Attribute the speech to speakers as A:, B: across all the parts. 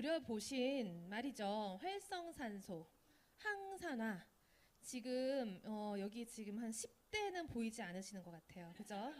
A: 들여보신 말이죠. 활성산소, 항산화. 지금 여기 지금 한 10대는 보이지 않으시는 것 같아요. 그죠?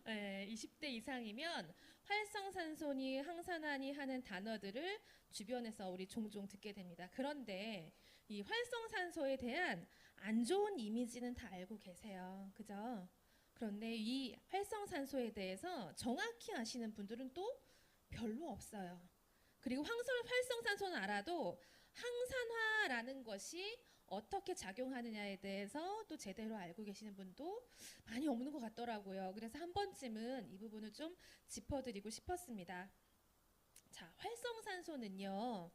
A: 네, 20대 이상이면 활성산소니 항산화니 하는 단어들을 주변에서 우리 종종 듣게 됩니다. 그런데 이 활성산소에 대한 안 좋은 이미지는 다 알고 계세요. 그죠? 그런데 이 활성산소에 대해서 정확히 아시는 분들은 또 별로 없어요. 그리고 활성산소는 알아도 항산화라는 것이 어떻게 작용하느냐에 대해서 또 제대로 알고 계시는 분도 많이 없는 것 같더라고요. 그래서 한 번쯤은 이 부분을 좀 짚어드리고 싶었습니다. 자, 활성산소는요,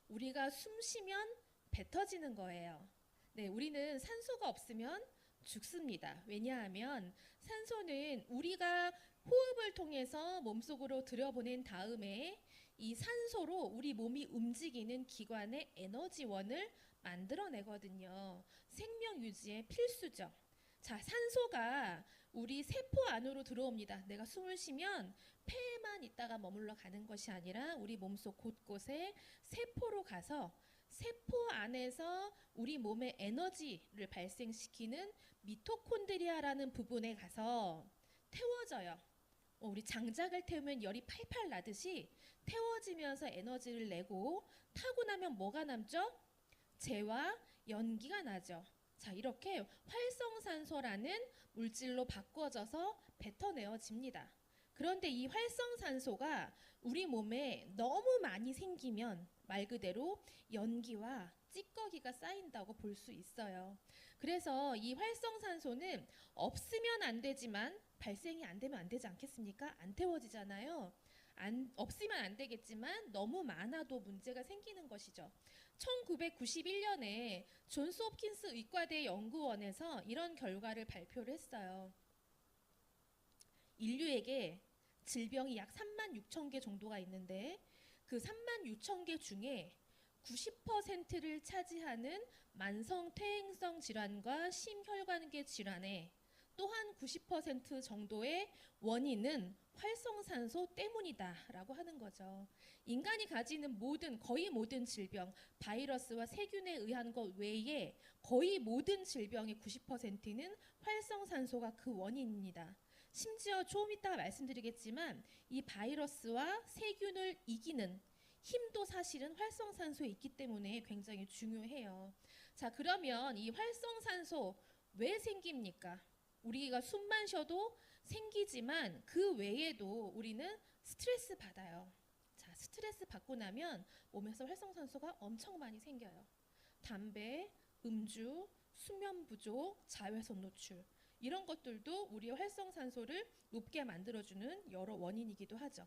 A: 우리가 숨 쉬면 뱉어지는 거예요. 네, 우리는 산소가 없으면 죽습니다. 왜냐하면 산소는 우리가 호흡을 통해서 몸속으로 들여보낸 다음에 이 산소로 우리 몸이 움직이는 기관의 에너지원을 만들어내거든요. 생명 유지에 필수죠. 자, 산소가 우리 세포 안으로 들어옵니다. 내가 숨을 쉬면 폐에만 있다가 머물러 가는 것이 아니라 우리 몸속 곳곳에 세포로 가서 세포 안에서 우리 몸의 에너지를 발생시키는 미토콘드리아라는 부분에 가서 태워져요. 우리 장작을 태우면 열이 팔팔 나듯이 태워지면서 에너지를 내고 타고 나면 뭐가 남죠? 재와 연기가 나죠. 자, 이렇게 활성산소라는 물질로 바꿔져서 뱉어내어집니다. 그런데 이 활성산소가 우리 몸에 너무 많이 생기면 말 그대로 연기와 찌꺼기가 쌓인다고 볼 수 있어요. 그래서 이 활성산소는 없으면 안 되지만 발생이 안 되면 안 되지 않겠습니까? 안 태워지잖아요. 없으면 안 되겠지만 너무 많아도 문제가 생기는 것이죠. 1991년에 존스 홉킨스 의과대 연구원에서 이런 결과를 발표를 했어요. 인류에게 질병이 약 3만 6천 개 정도가 있는데 그 3만 6천 개 중에 90%를 차지하는 만성 퇴행성 질환과 심혈관계 질환에 또한 90% 정도의 원인은 활성산소 때문이다라고 하는 거죠. 인간이 가지는 거의 모든 질병, 바이러스와 세균에 의한 것 외에 거의 모든 질병의 90%는 활성산소가 그 원인입니다. 심지어 조금 이따가 말씀드리겠지만 이 바이러스와 세균을 이기는 힘도 사실은 활성산소에 있기 때문에 굉장히 중요해요. 자, 그러면 이 활성산소 왜 생깁니까? 우리가 숨만 쉬어도 생기지만 그 외에도 우리는 스트레스 받아요. 자, 스트레스 받고 나면 몸에서 활성산소가 엄청 많이 생겨요. 담배, 음주, 수면 부족, 자외선 노출 이런 것들도 우리의 활성산소를 높게 만들어주는 여러 원인이기도 하죠.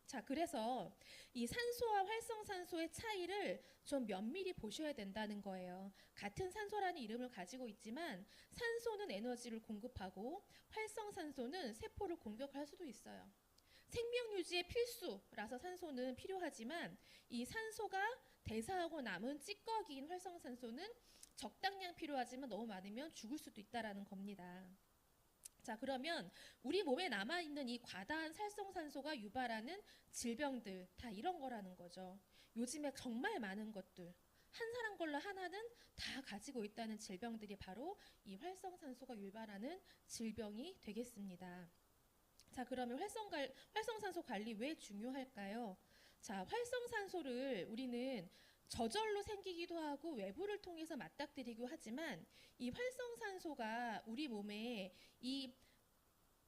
A: 자, 그래서 이 산소와 활성산소의 차이를 좀 면밀히 보셔야 된다는 거예요. 같은 산소라는 이름을 가지고 있지만 산소는 에너지를 공급하고 활성산소는 세포를 공격할 수도 있어요. 생명 유지의 필수라서 산소는 필요하지만 이 산소가 대사하고 남은 찌꺼기인 활성산소는 적당량 필요하지만 너무 많으면 죽을 수도 있다라는 겁니다. 자, 그러면 우리 몸에 남아있는 이 과다한 활성산소가 유발하는 질병들 다 이런 거라는 거죠. 요즘에 정말 많은 것들 한 사람 걸로 하나는 다 가지고 있다는 질병들이 바로 이 활성산소가 유발하는 질병이 되겠습니다. 자, 그러면 활성산소 관리 왜 중요할까요? 자, 활성산소를 우리는 저절로 생기기도 하고 외부를 통해서 맞닥뜨리기도 하지만 이 활성산소가 우리 몸에 이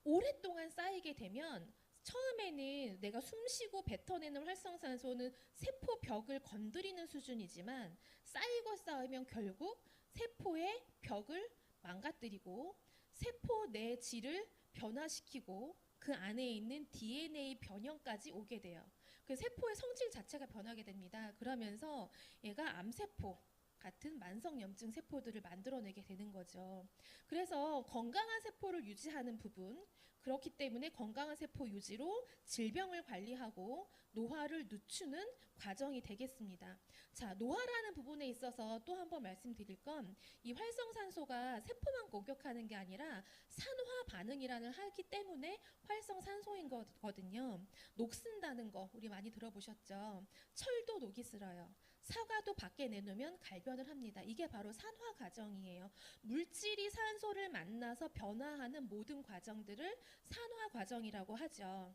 A: 오랫동안 쌓이게 되면 처음에는 내가 숨쉬고 뱉어내는 활성산소는 세포 벽을 건드리는 수준이지만 쌓이고 쌓이면 결국 세포의 벽을 망가뜨리고 세포 내 질을 변화시키고 그 안에 있는 DNA 변형까지 오게 돼요. 그 세포의 성질 자체가 변하게 됩니다. 그러면서 얘가 암세포 같은 만성염증 세포들을 만들어내게 되는 거죠. 그래서 건강한 세포를 유지하는 부분, 그렇기 때문에 건강한 세포 유지로 질병을 관리하고 노화를 늦추는 과정이 되겠습니다. 자, 노화라는 부분에 있어서 또 한 번 말씀드릴 건 이 활성산소가 세포만 공격하는 게 아니라 산화 반응이라는 하기 때문에 활성산소인 거거든요. 녹슨다는 거 우리 많이 들어보셨죠? 철도 녹이 슬어요. 사과도 밖에 내놓으면 갈변을 합니다. 이게 바로 산화 과정이에요. 물질이 산소를 만나서 변화하는 모든 과정들을 산화 과정이라고 하죠.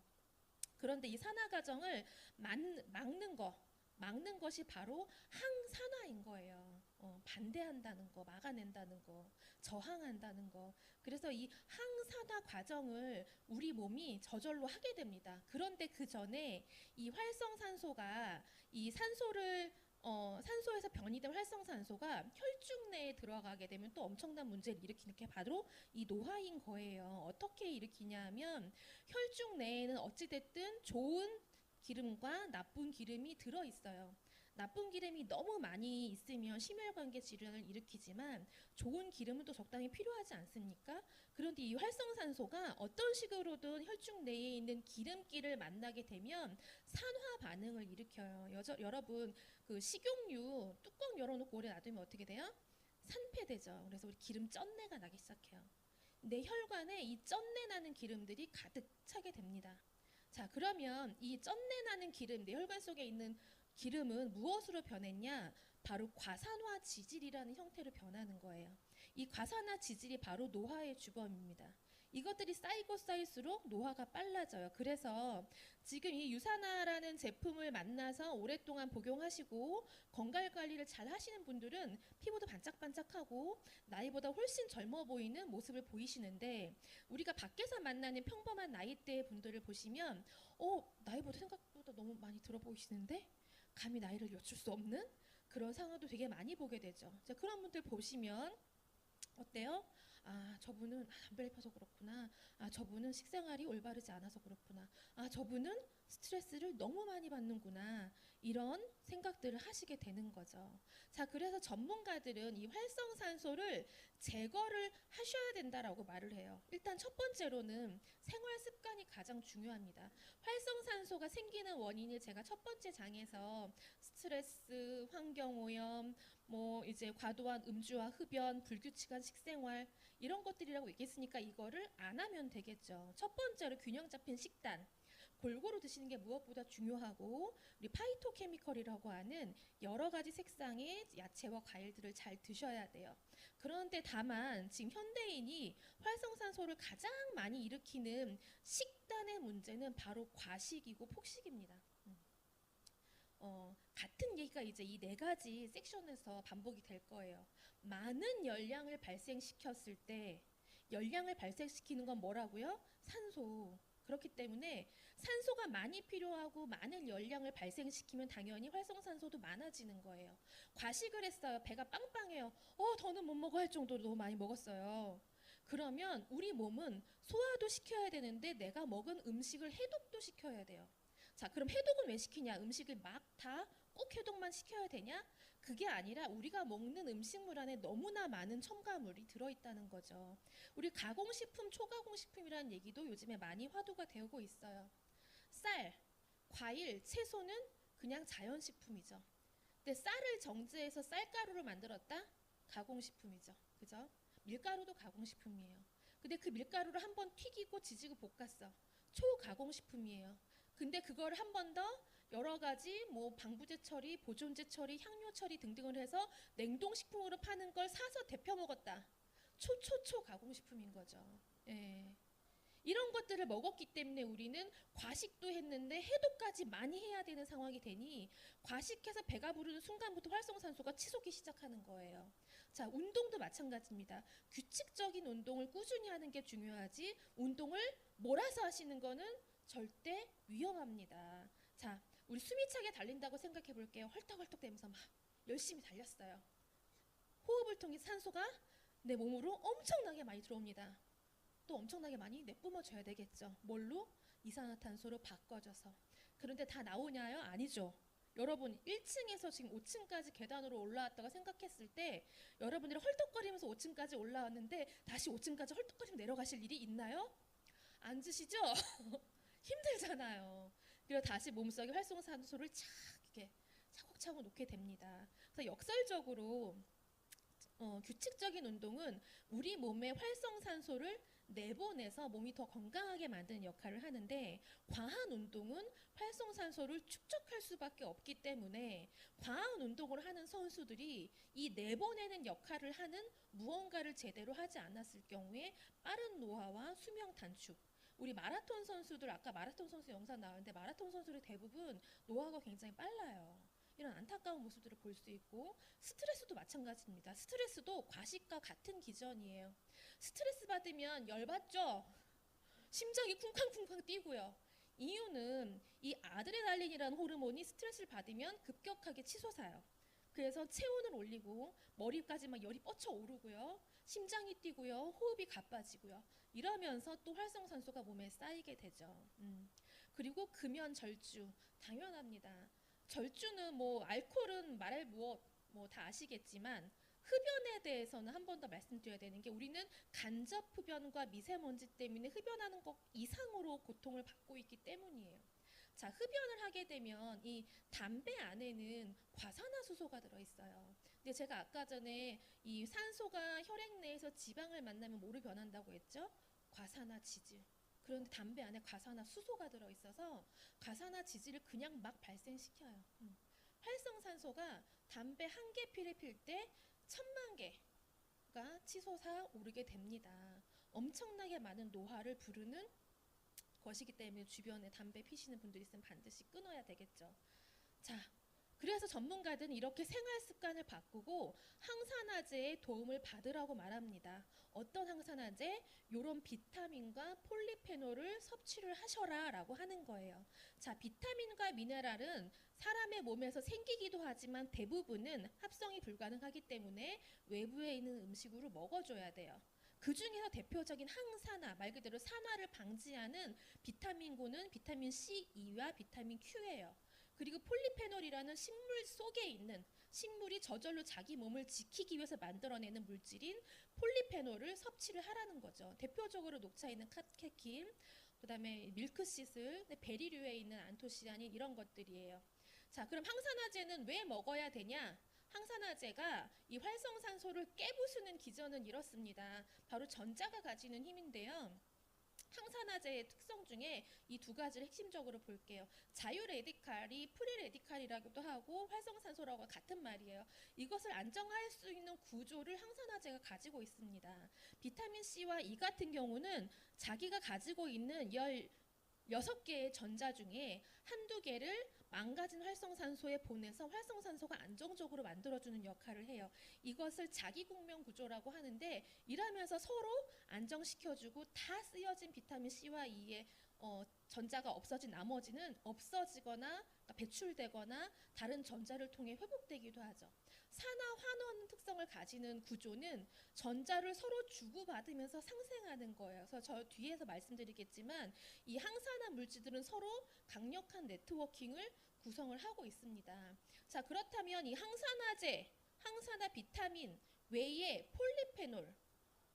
A: 그런데 이 산화 과정을 막는 것이 바로 항산화인 거예요. 반대한다는 거, 막아낸다는 거, 저항한다는 거. 그래서 이 항산화 과정을 우리 몸이 저절로 하게 됩니다. 그런데 그 전에 이 활성산소가 이 산소에서 변이된 활성산소가 혈중 내에 들어가게 되면 또 엄청난 문제를 일으키는 게 바로 이 노화인 거예요. 어떻게 일으키냐면 혈중 내에는 어찌됐든 좋은 기름과 나쁜 기름이 들어있어요. 나쁜 기름이 너무 많이 있으면 심혈관계 질환을 일으키지만 좋은 기름은 또 적당히 필요하지 않습니까? 그런데 이 활성산소가 어떤 식으로든 혈중 내에 있는 기름기를 만나게 되면 산화 반응을 일으켜요. 여러분 그 식용유 뚜껑 열어놓고 오래 놔두면 어떻게 돼요? 산패되죠. 그래서 우리 기름 쩐내가 나기 시작해요. 내 혈관에 이 쩐내 나는 기름들이 가득 차게 됩니다. 자, 그러면 이 쩐내 나는 기름, 내 혈관 속에 있는 기름은 무엇으로 변했냐? 바로 과산화 지질이라는 형태로 변하는 거예요. 이 과산화 지질이 바로 노화의 주범입니다. 이것들이 쌓이고 쌓일수록 노화가 빨라져요. 그래서 지금 이 유산화라는 제품을 만나서 오랫동안 복용하시고 건강관리를 잘 하시는 분들은 피부도 반짝반짝하고 나이보다 훨씬 젊어 보이는 모습을 보이시는데 우리가 밖에서 만나는 평범한 나이대의 분들을 보시면 나이보다 생각보다 너무 많이 들어 보이시는데 감히 나이를 여쭐 수 없는 그런 상황도 되게 많이 보게 되죠. 자, 그런 분들 보시면 어때요? 아, 저분은 담배를 펴서 그렇구나. 아, 저분은 식생활이 올바르지 않아서 그렇구나. 아, 저분은 스트레스를 너무 많이 받는구나. 이런 생각들을 하시게 되는 거죠. 자, 그래서 전문가들은 이 활성산소를 제거를 하셔야 된다라고 말을 해요. 일단 첫 번째로는 생활 습관이 가장 중요합니다. 활성산소가 생기는 원인을 제가 첫 번째 장에서 스트레스, 환경오염, 뭐 이제 과도한 음주와 흡연, 불규칙한 식생활 이런 것들이라고 얘기했으니까 이거를 안 하면 되겠죠. 첫 번째로 균형 잡힌 식단. 골고루 드시는 게 무엇보다 중요하고 우리 파이토케미컬이라고 하는 여러 가지 색상의 야채와 과일들을 잘 드셔야 돼요. 그런데 다만 지금 현대인이 활성산소를 가장 많이 일으키는 식단의 문제는 바로 과식이고 폭식입니다. 같은 얘기가 이제 이 네 가지 섹션에서 반복이 될 거예요. 많은 열량을 발생시켰을 때 열량을 발생시키는 건 뭐라고요? 산소. 그렇기 때문에 산소가 많이 필요하고 많은 열량을 발생시키면 당연히 활성산소도 많아지는 거예요. 과식을 했어요. 배가 빵빵해요. 더는 못 먹어 할 정도로 너무 많이 먹었어요. 그러면 우리 몸은 소화도 시켜야 되는데 내가 먹은 음식을 해독도 시켜야 돼요. 자, 그럼 해독은 왜 시키냐? 음식을 막 다 꼭 해독만 시켜야 되냐? 그게 아니라 우리가 먹는 음식물 안에 너무나 많은 첨가물이 들어있다는 거죠. 우리 가공식품, 초가공식품이라는 얘기도 요즘에 많이 화두가 되고 있어요. 쌀, 과일, 채소는 그냥 자연식품이죠. 근데 쌀을 정제해서 쌀가루를 만들었다? 가공식품이죠. 그죠? 밀가루도 가공식품이에요. 근데 그 밀가루를 한번 튀기고 지지고 볶았어. 초가공식품이에요. 근데 그걸 한 번 더 여러 가지 뭐 방부제 처리, 보존제 처리, 향료 처리 등등을 해서 냉동식품으로 파는 걸 사서 데펴 먹었다. 초초초 가공식품인 거죠. 예. 이런 것들을 먹었기 때문에 우리는 과식도 했는데 해독까지 많이 해야 되는 상황이 되니 과식해서 배가 부르는 순간부터 활성산소가 치솟기 시작하는 거예요. 자, 운동도 마찬가지입니다. 규칙적인 운동을 꾸준히 하는 게 중요하지 운동을 몰아서 하시는 거는 절대 위험합니다. 자, 우리 숨이 차게 달린다고 생각해 볼게요. 헐떡헐떡 대면서 막 열심히 달렸어요. 호흡을 통해 산소가 내 몸으로 엄청나게 많이 들어옵니다. 또 엄청나게 많이 내뿜어줘야 되겠죠. 뭘로? 이산화탄소로 바꿔줘서. 그런데 다 나오냐요? 아니죠. 여러분 1층에서 지금 5층까지 계단으로 올라왔다가 생각했을 때 여러분들이 헐떡거리면서 5층까지 올라왔는데 다시 5층까지 헐떡거리면 내려가실 일이 있나요? 앉으시죠? 힘들잖아요. 그래서 다시 몸속에 활성산소를 착 이렇게 차곡차곡 놓게 됩니다. 그래서 역설적으로 규칙적인 운동은 우리 몸의 활성산소를 내보내서 몸이 더 건강하게 만드는 역할을 하는데 과한 운동은 활성산소를 축적할 수밖에 없기 때문에 과한 운동을 하는 선수들이 이 내보내는 역할을 하는 무언가를 제대로 하지 않았을 경우에 빠른 노화와 수명 단축 우리 마라톤 선수들 아까 마라톤 선수 영상 나왔는데 마라톤 선수들이 대부분 노화가 굉장히 빨라요. 이런 안타까운 모습들을 볼 수 있고 스트레스도 마찬가지입니다. 스트레스도 과식과 같은 기전이에요. 스트레스 받으면 열받죠? 심장이 쿵쾅쿵쾅 뛰고요. 이유는 이 아드레날린이라는 호르몬이 스트레스를 받으면 급격하게 치솟아요. 그래서 체온을 올리고 머리까지 막 열이 뻗쳐 오르고요. 심장이 뛰고요. 호흡이 가빠지고요. 이러면서 또 활성산소가 몸에 쌓이게 되죠. 그리고 금연, 절주 당연합니다. 절주는 뭐 알코올은 말할 무엇 뭐 다 아시겠지만 흡연에 대해서는 한 번 더 말씀드려야 되는 게 우리는 간접 흡연과 미세먼지 때문에 흡연하는 것 이상으로 고통을 받고 있기 때문이에요. 자, 흡연을 하게 되면 이 담배 안에는 과산화수소가 들어있어요. 근데 제가 아까 전에 이 산소가 혈액 내에서 지방을 만나면 뭐로 변한다고 했죠? 과산화지질. 그런데 담배 안에 과산화수소가 들어있어서 과산화지질을 그냥 막 발생시켜요. 활성산소가 담배 한 개 피를 필 때 1000만 개가 치솟아 오르게 됩니다. 엄청나게 많은 노화를 부르는 것이기 때문에 주변에 담배 피시는 분들이 있으면 반드시 끊어야 되겠죠. 자, 그래서 전문가들은 이렇게 생활 습관을 바꾸고 항산화제의 도움을 받으라고 말합니다. 어떤 항산화제? 요런 비타민과 폴리페놀을 섭취를 하셔라 라고 하는 거예요. 자, 비타민과 미네랄은 사람의 몸에서 생기기도 하지만 대부분은 합성이 불가능하기 때문에 외부에 있는 음식으로 먹어줘야 돼요. 그 중에서 대표적인 항산화, 말 그대로 산화를 방지하는 비타민군은 비타민 C, E와 비타민 Q예요. 그리고 폴리페놀이라는 식물 속에 있는 식물이 저절로 자기 몸을 지키기 위해서 만들어내는 물질인 폴리페놀을 섭취를 하라는 거죠. 대표적으로 녹차에 있는 카테킨, 그 다음에 밀크시슬, 베리류에 있는 안토시아닌 이런 것들이에요. 자, 그럼 항산화제는 왜 먹어야 되냐? 항산화제가 이 활성산소를 깨부수는 기전은 이렇습니다. 바로 전자가 가지는 힘인데요. 항산화제의 특성 중에 이 두 가지를 핵심적으로 볼게요. 자유레디칼이 프리레디칼이라고도 하고 활성산소라고 같은 말이에요. 이것을 안정할 수 있는 구조를 항산화제가 가지고 있습니다. 비타민 C와 E 같은 경우는 자기가 가지고 있는 16개의 전자 중에 한두 개를 망가진 활성산소에 보내서 활성산소가 안정적으로 만들어주는 역할을 해요. 이것을 자기국면 구조라고 하는데 이러면서 서로 안정시켜주고 다 쓰여진 비타민 C와 E의 전자가 없어진 나머지는 없어지거나 그러니까 배출되거나 다른 전자를 통해 회복되기도 하죠. 산화 환원 특성을 가지는 구조는 전자를 서로 주고받으면서 상생하는 거예요. 그래서 저 뒤에서 말씀드리겠지만 이 항산화 물질들은 서로 강력한 네트워킹을 구성을 하고 있습니다. 자, 그렇다면 이 항산화제, 항산화 비타민 외에 폴리페놀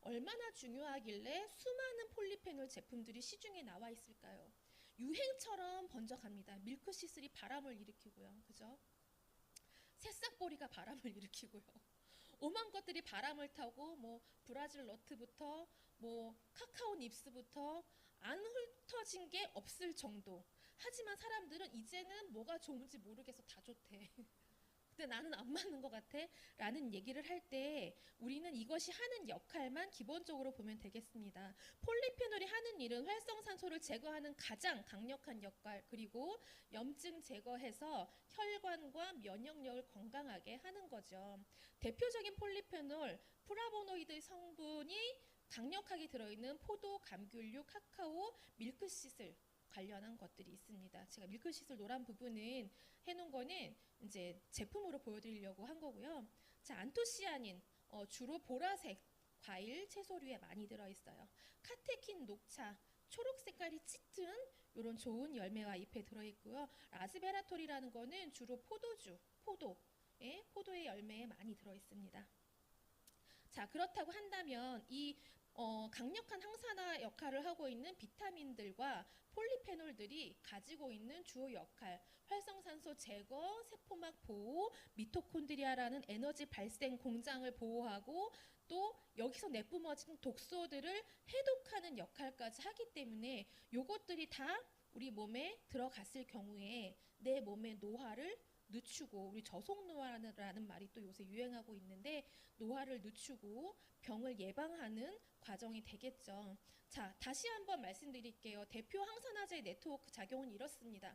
A: 얼마나 중요하길래 수많은 폴리페놀 제품들이 시중에 나와 있을까요? 유행처럼 번져갑니다. 밀크시슬이 바람을 일으키고요. 그죠? 새싹보리가 바람을 일으키고요. 오만 것들이 바람을 타고 뭐 브라질 너트부터 뭐 카카오 닙스부터 안 훑어진 게 없을 정도. 하지만 사람들은 이제는 뭐가 좋은지 모르겠어 다 좋대. 근데 나는 안 맞는 것 같아 라는 얘기를 할 때 우리는 이것이 하는 역할만 기본적으로 보면 되겠습니다. 폴리페놀이 하는 일은 활성산소를 제거하는 가장 강력한 역할, 그리고 염증 제거해서 혈관과 면역력을 건강하게 하는 거죠. 대표적인 폴리페놀, 플라보노이드 성분이 강력하게 들어있는 포도, 감귤류, 카카오, 밀크시슬 관련한 것들이 있습니다. 제가 밀크시슬 노란 부분은 해놓은 거는 이제 제품으로 보여드리려고 한 거고요. 자, 안토시아닌 주로 보라색 과일, 채소류에 많이 들어있어요. 카테킨, 녹차, 초록 색깔이 짙은 이런 좋은 열매와 잎에 들어있고요. 라즈베라톨이라는 거는 주로 포도주, 포도의 열매에 많이 들어있습니다. 자, 그렇다고 한다면 이 강력한 항산화 역할을 하고 있는 비타민들과 폴리페놀들이 가지고 있는 주요 역할, 활성산소 제거, 세포막 보호, 미토콘드리아라는 에너지 발생 공장을 보호하고 또 여기서 내뿜어진 독소들을 해독하는 역할까지 하기 때문에 요것들이 다 우리 몸에 들어갔을 경우에 내 몸의 노화를 늦추고, 우리 저속노화라는 말이 또 요새 유행하고 있는데, 노화를 늦추고 병을 예방하는 과정이 되겠죠. 자, 다시 한번 말씀드릴게요. 대표 항산화제 네트워크 작용은 이렇습니다.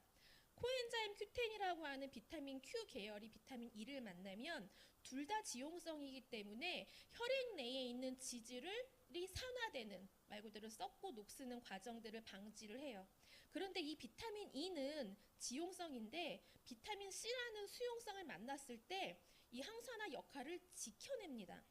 A: 코엔자임 Q10이라고 하는 비타민 Q 계열이 비타민 E를 만나면 둘 다 지용성이기 때문에 혈액 내에 있는 지질이 산화되는, 말 그대로 썩고 녹쓰는 과정들을 방지를 해요. 그런데 이 비타민 E는 지용성인데 비타민 C라는 수용성을 만났을 때 이 항산화 역할을 지켜냅니다.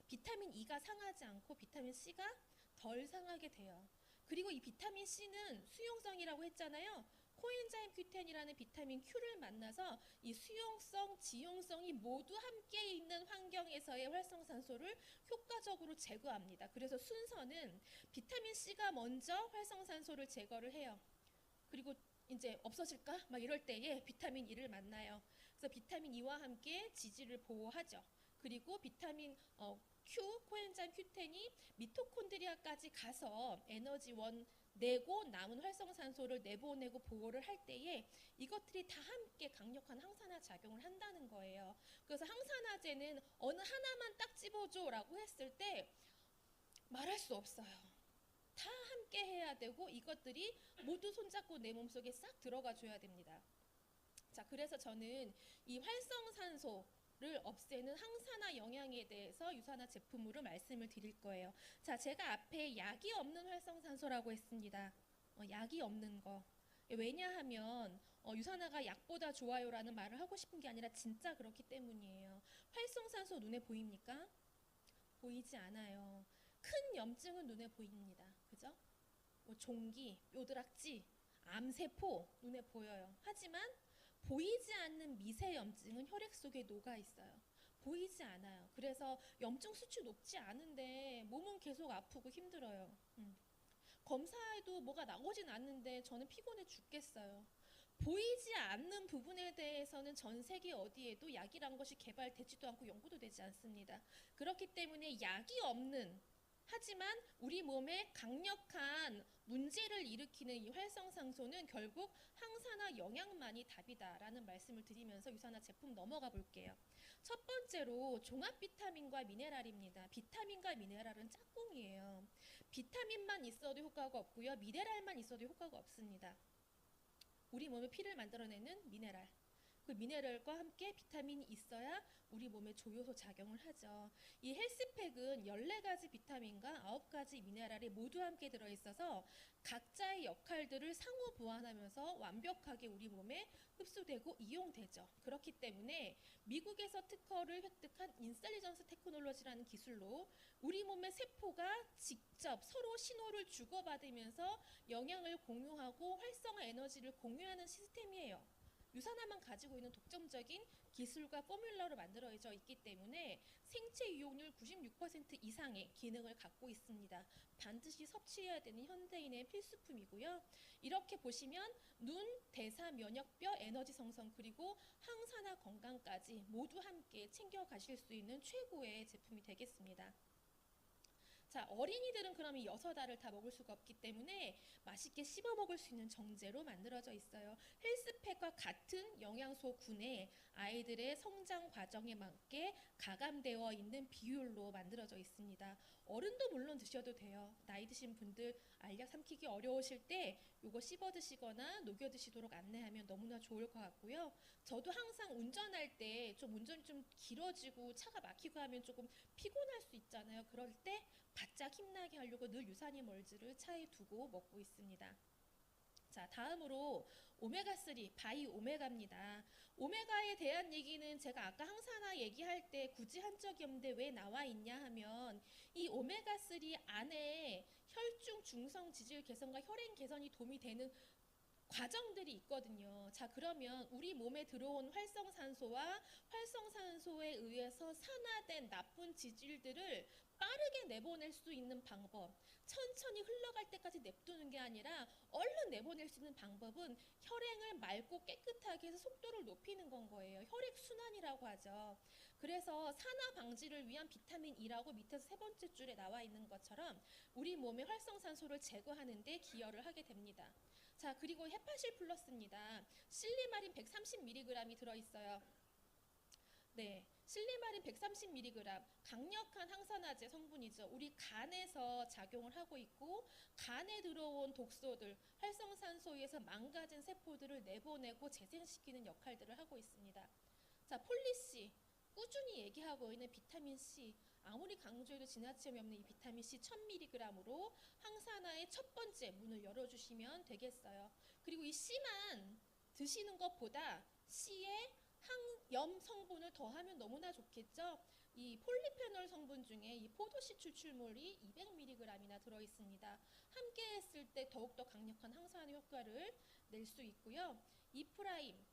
A: 비타민 E가 상하지 않고 비타민 C가 덜 상하게 돼요. 그리고 이 비타민 C는 수용성이라고 했잖아요. 코엔자임 Q10이라는 비타민 Q를 만나서 이 수용성, 지용성이 모두 함께 있는 환경에서의 활성산소를 효과적으로 제거합니다. 그래서 순서는 비타민 C가 먼저 활성산소를 제거를 해요. 그리고 이제 없어질까? 막 이럴 때에 비타민 E를 만나요. 그래서 비타민 E와 함께 지질을 보호하죠. 그리고 비타민 Q, 코엔자임 Q10이 미토콘드리아까지 가서 에너지원 내고 남은 활성산소를 내보내고 보호를 할 때에 이것들이 다 함께 강력한 항산화 작용을 한다는 거예요. 그래서 항산화제는 어느 하나만 딱 집어줘라고 했을 때 말할 수 없어요. 다 함께 해야 되고 이것들이 모두 손잡고 내 몸속에 싹 들어가 줘야 됩니다. 자, 그래서 저는 이 활성산소를 없애는 항산화 영양에 대해서 유산화 제품으로 말씀을 드릴 거예요. 자, 제가 앞에 약이 없는 활성산소라고 했습니다. 약이 없는 거. 왜냐하면 유산화가 약보다 좋아요라는 말을 하고 싶은 게 아니라 진짜 그렇기 때문이에요. 활성산소 눈에 보입니까? 보이지 않아요. 큰 염증은 눈에 보입니다. 그죠? 종기, 뾰드락지, 암세포 눈에 보여요. 하지만 보이지 않는 미세염증은 혈액 속에 녹아 있어요. 보이지 않아요. 그래서 염증 수치 높지 않은데 몸은 계속 아프고 힘들어요. 검사해도 뭐가 나오진 않는데 저는 피곤해 죽겠어요. 보이지 않는 부분에 대해서는 전 세계 어디에도 약이란 것이 개발되지도 않고 연구도 되지 않습니다. 그렇기 때문에 약이 없는, 하지만 우리 몸에 강력한 문제를 일으키는 이 활성산소는 결국 항산화 영양만이 답이다라는 말씀을 드리면서 유산화 제품 넘어가 볼게요. 첫 번째로 종합 비타민과 미네랄입니다. 비타민과 미네랄은 짝꿍이에요. 비타민만 있어도 효과가 없고요. 미네랄만 있어도 효과가 없습니다. 우리 몸에 피를 만들어내는 미네랄, 그 미네랄과 함께 비타민이 있어야 우리 몸에 조효소 작용을 하죠. 이 헬스팩은 14가지 비타민과 9가지 미네랄이 모두 함께 들어있어서 각자의 역할들을 상호 보완하면서 완벽하게 우리 몸에 흡수되고 이용되죠. 그렇기 때문에 미국에서 특허를 획득한 인셀리전스 테크놀로지라는 기술로 우리 몸의 세포가 직접 서로 신호를 주고받으면서 영양을 공유하고 활성화 에너지를 공유하는 시스템이에요. 유산화만 가지고 있는 독점적인 기술과 포뮬러로 만들어져 있기 때문에 생체 유용률 96% 이상의 기능을 갖고 있습니다. 반드시 섭취해야 되는 현대인의 필수품이고요. 이렇게 보시면 눈, 대사, 면역, 뼈, 에너지 생성 그리고 항산화 건강까지 모두 함께 챙겨가실 수 있는 최고의 제품이 되겠습니다. 자, 어린이들은 그러면 6알을 다 먹을 수가 없기 때문에 맛있게 씹어 먹을 수 있는 정제로 만들어져 있어요. 헬스팩과 같은 영양소군에 아이들의 성장 과정에 맞게 가감되어 있는 비율로 만들어져 있습니다. 어른도 물론 드셔도 돼요. 나이 드신 분들 알약 삼키기 어려우실 때 요거 씹어 드시거나 녹여 드시도록 안내하면 너무나 좋을 것 같고요. 저도 항상 운전할 때 좀 운전이 좀 길어지고 차가 막히고 하면 조금 피곤할 수 있잖아요. 그럴 때 바짝 힘나게 하려고 늘 유산균 멀즈를 차에 두고 먹고 있습니다. 자, 다음으로 오메가3, 바이 오메가입니다. 오메가에 대한 얘기는 제가 아까 항산화 얘기할 때 굳이 한 적이 없는데 왜 나와 있냐 하면 이 오메가3 안에 혈중 중성 지질 개선과 혈행 개선이 도움이 되는 과정들이 있거든요. 자, 그러면 우리 몸에 들어온 활성산소와 활성산소에 의해서 산화된 나쁜 지질들을 빠르게 내보낼 수 있는 방법, 천천히 흘러갈 때까지 냅두는 게 아니라 얼른 내보낼 수 있는 방법은 혈행을 맑고 깨끗하게 해서 속도를 높이는 건 거예요. 혈액순환이라고 하죠. 그래서 산화 방지를 위한 비타민 E라고 밑에서 세 번째 줄에 나와 있는 것처럼 우리 몸의 활성산소를 제거하는 데 기여를 하게 됩니다. 자, 그리고 헤파실 플러스입니다. 실리마린 130mg이 들어있어요. 네, 실리마린 130mg, 강력한 항산화제 성분이죠. 우리 간에서 작용을 하고 있고 간에 들어온 독소들, 활성산소에서 망가진 세포들을 내보내고 재생시키는 역할들을 하고 있습니다. 자, 폴리씨, 꾸준히 얘기하고 있는 비타민C, 아무리 강조해도 지나침이 없는 이 비타민C 1000mg으로 항산화의 첫 번째 문을 열어주시면 되겠어요. 그리고 이 C만 드시는 것보다 C에 항염 성분을 더하면 너무나 좋겠죠. 이 폴리페놀 성분 중에 이 포도씨 추출물이 200mg이나 들어있습니다. 함께 했을 때 더욱더 강력한 항산화 효과를 낼 수 있고요. 2'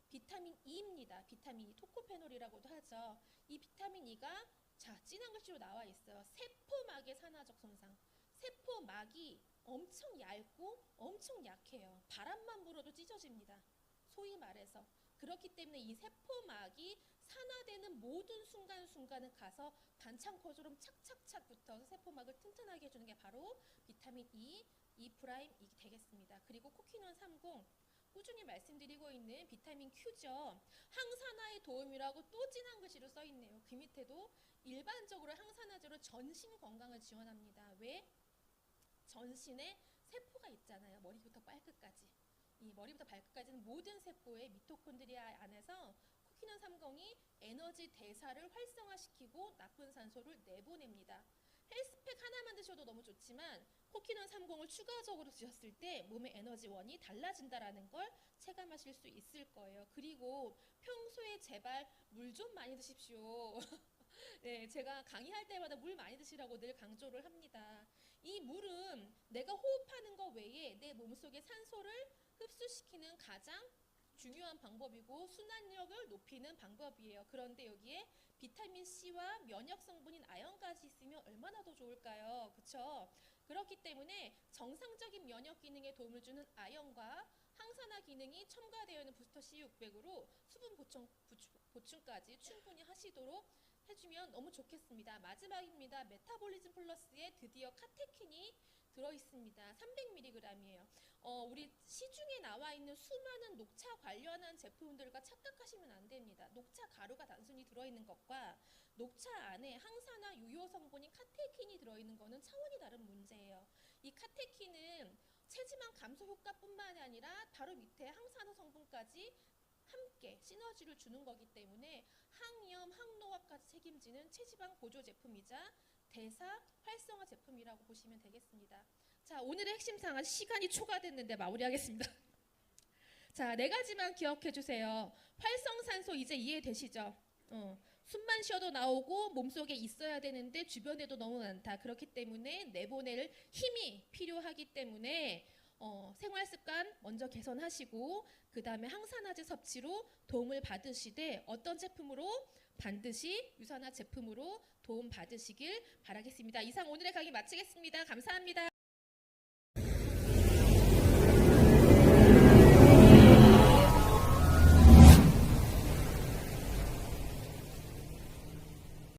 A: 비타민 E입니다. 비타민 E, 토코페놀이라고도 하죠. 이 비타민 E가 자, 진한 글씨로 나와 있어요. 세포막의 산화적 손상. 세포막이 엄청 얇고 엄청 약해요. 바람만 불어도 찢어집니다. 소위 말해서. 그렇기 때문에 이 세포막이 산화되는 모든 순간순간을 가서 반창고처럼 착착착 붙어서 세포막을 튼튼하게 해주는 게 바로 비타민 E, E' 이 되겠습니다. 그리고 코키논 30, 꾸준히 말씀드리고 있는 비타민 Q죠. 항산화에 도움이라고 또 진한 글씨로 써있네요. 그 밑에도 일반적으로 항산화제로 전신 건강을 지원합니다. 왜? 전신에 세포가 있잖아요. 머리부터 발끝까지. 이 머리부터 발끝까지는 모든 세포의 미토콘드리아 안에서 코키논 30이 에너지 대사를 활성화시키고 나쁜 산소를 내보냅니다. 헬스팩 하나만 드셔도 너무 좋지만 코키논 30을 추가적으로 드셨을 때 몸의 에너지원이 달라진다는 걸 체감하실 수 있을 거예요. 그리고 평소에 제발 물 좀 많이 드십시오. 네, 제가 강의할 때마다 물 많이 드시라고 늘 강조를 합니다. 이 물은 내가 호흡하는 것 외에 내 몸속에 산소를 흡수시키는 가장 중요한 방법이고 순환력을 높이는 방법이에요. 그런데 여기에 비타민 C와 면역 성분인 아연까지 있으면 얼마나 더 좋을까요? 그렇죠? 그렇기 때문에 정상적인 면역 기능에 도움을 주는 아연과 항산화 기능이 첨가되어 있는 부스터 C600으로 수분 보충까지 충분히 하시도록 해주면 너무 좋겠습니다. 마지막입니다. 메타볼리즘 플러스에 드디어 카테킨이 들어있습니다. 300mg이에요. 우리 시중에 나와 있는 수많은 녹차 관련한 제품들과 착각하시면 안 됩니다. 녹차 가루가 단순히 들어있는 것과 녹차 안에 항산화 유효 성분인 카테킨이 들어있는 것은 차원이 다른 문제예요. 이 카테킨은 체지방 감소 효과뿐만 아니라 바로 밑에 항산화 성분까지 함께 시너지를 주는 거기 때문에 항염, 항노화까지 책임지는 체지방 보조 제품이자 대사 활성화 제품이라고 보시면 되겠습니다. 자, 오늘의 핵심 사항은 시간이 초과됐는데 마무리하겠습니다. 자, 4가지만 기억해 주세요. 활성산소 이제 이해되시죠? 숨만 쉬어도 나오고 몸속에 있어야 되는데 주변에도 너무 많다. 그렇기 때문에 내보낼 힘이 필요하기 때문에 생활습관 먼저 개선하시고 그 다음에 항산화제 섭취로 도움을 받으시되 어떤 제품으로? 반드시 유산화 제품으로 도움 받으시길 바라겠습니다. 이상 오늘의 강의 마치겠습니다. 감사합니다.